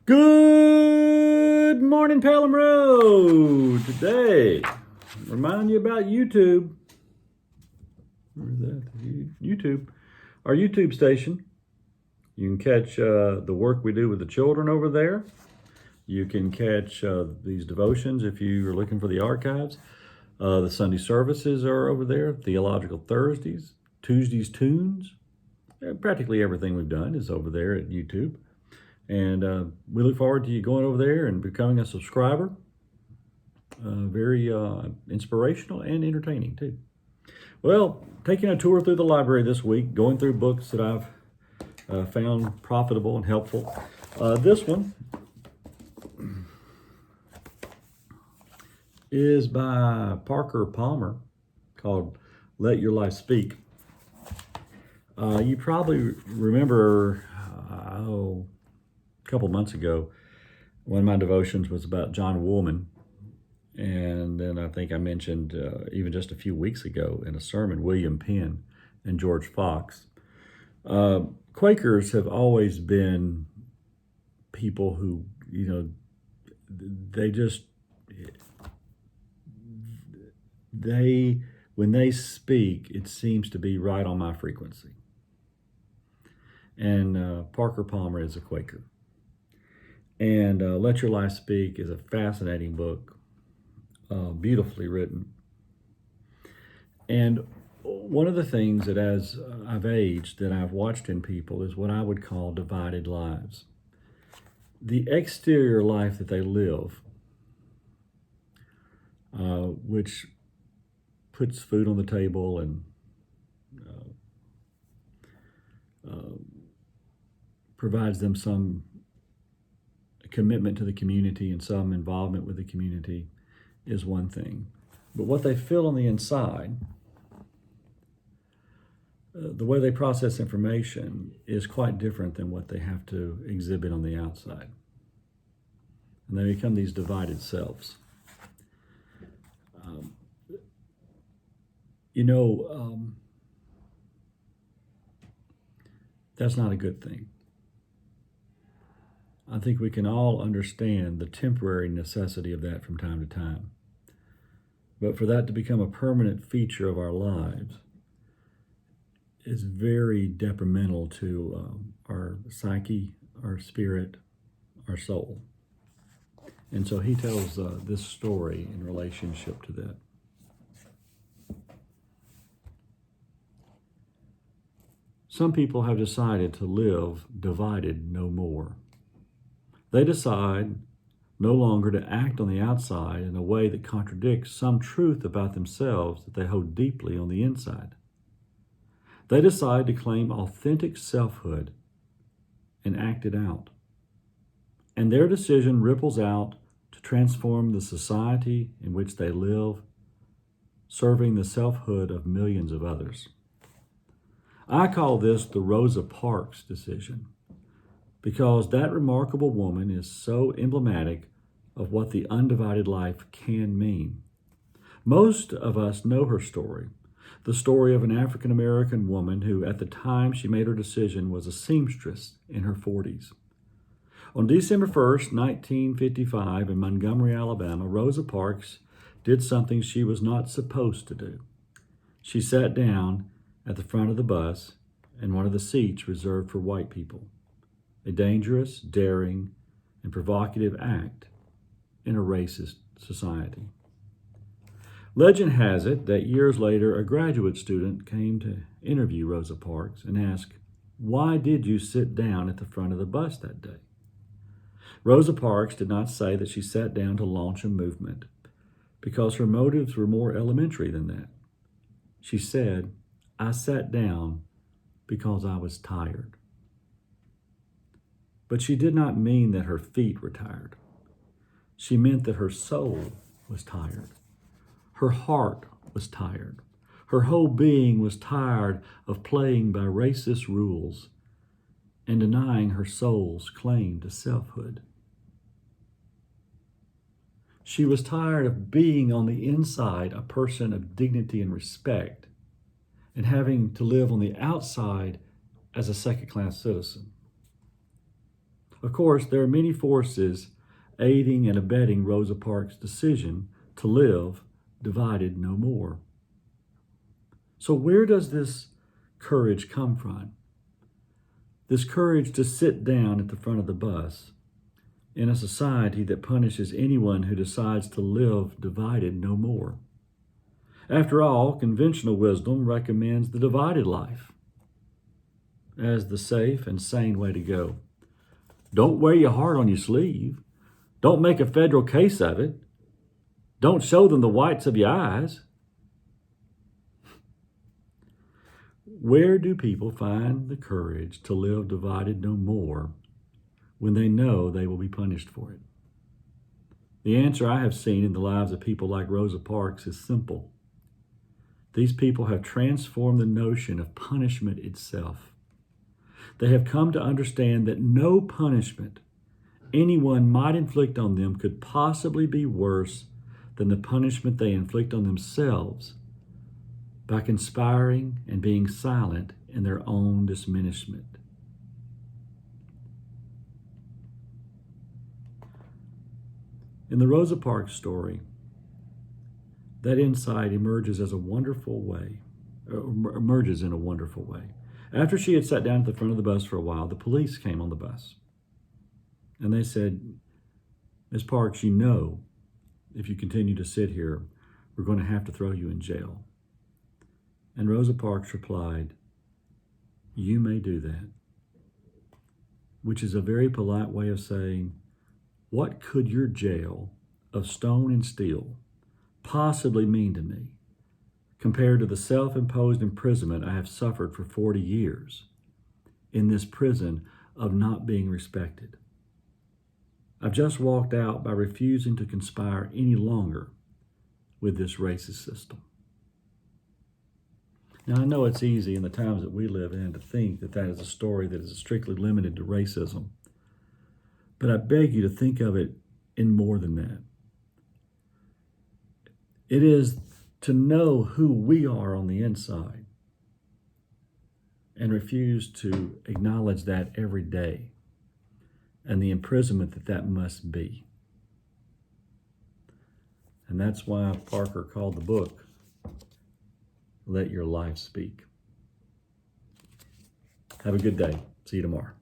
Good morning, Pelham Road. Today, remind you about YouTube. Where is that? YouTube. Our YouTube station. You can catch the work we do with the children over there. You can catch these devotions if you're looking for the archives. The Sunday services are over there. Theological Thursdays, Tuesdays Tunes. Practically everything we've done is over there at YouTube. And we look forward to you going over there and becoming a subscriber. Very inspirational and entertaining too. Well, taking a tour through the library this week, going through books that I've found profitable and helpful. This one is by Parker Palmer, called Let Your Life Speak. You probably remember, a couple months ago, one of my devotions was about John Woolman. And then I think I mentioned, even just a few weeks ago in a sermon, William Penn and George Fox. Quakers have always been people who, when they speak, it seems to be right on my frequency. And Parker Palmer is a Quaker. And Let Your Life Speak is a fascinating book, beautifully written. And one of the things that as I've aged that I've watched in people is what I would call divided lives. The exterior life that they live, which puts food on the table and provides them some commitment to the community and some involvement with the community, is one thing. But what they feel on the inside, the way they process information, is quite different than what they have to exhibit on the outside. And they become these divided selves. That's not a good thing. I think we can all understand the temporary necessity of that from time to time. But for that to become a permanent feature of our lives is very detrimental to our psyche, our spirit, our soul. And so he tells this story in relationship to that. Some people have decided to live divided no more. They decide no longer to act on the outside in a way that contradicts some truth about themselves that they hold deeply on the inside. They decide to claim authentic selfhood and act it out. And their decision ripples out to transform the society in which they live, serving the selfhood of millions of others. I call this the Rosa Parks decision, because that remarkable woman is so emblematic of what the undivided life can mean. Most of us know her story, the story of an African-American woman who, at the time she made her decision, was a seamstress in her 40s. On December 1st, 1955, in Montgomery, Alabama, Rosa Parks did something she was not supposed to do. She sat down at the front of the bus in one of the seats reserved for white people. A dangerous, daring, and provocative act in a racist society. Legend has it that years later, a graduate student came to interview Rosa Parks and asked, "Why did you sit down at the front of the bus that day?" Rosa Parks did not say that she sat down to launch a movement, because her motives were more elementary than that. She said, "I sat down because I was tired." But she did not mean that her feet were tired. She meant that her soul was tired. Her heart was tired. Her whole being was tired of playing by racist rules and denying her soul's claim to selfhood. She was tired of being on the inside a person of dignity and respect and having to live on the outside as a second-class citizen. Of course, there are many forces aiding and abetting Rosa Parks' decision to live divided no more. So where does this courage come from? This courage to sit down at the front of the bus in a society that punishes anyone who decides to live divided no more. After all, conventional wisdom recommends the divided life as the safe and sane way to go. Don't wear your heart on your sleeve. Don't make a federal case of it. Don't show them the whites of your eyes. Where do people find the courage to live divided no more when they know they will be punished for it? The answer I have seen in the lives of people like Rosa Parks is simple. These people have transformed the notion of punishment itself. They have come to understand that no punishment anyone might inflict on them could possibly be worse than the punishment they inflict on themselves by conspiring and being silent in their own diminishment. In the Rosa Parks story, that insight emerges in a wonderful way. After she had sat down at the front of the bus for a while, the police came on the bus. And they said, "Ms. Parks, you know, if you continue to sit here, we're going to have to throw you in jail." And Rosa Parks replied, "You may do that," which is a very polite way of saying, what could your jail of stone and steel possibly mean to me compared to the self-imposed imprisonment I have suffered for 40 years in this prison of not being respected? I've just walked out by refusing to conspire any longer with this racist system. Now, I know it's easy in the times that we live in to think that that is a story that is strictly limited to racism. But I beg you to think of it in more than that. It is to know who we are on the inside and refuse to acknowledge that every day and the imprisonment that must be. And that's why Parker called the book, Let Your Life Speak. Have a good day. See you tomorrow.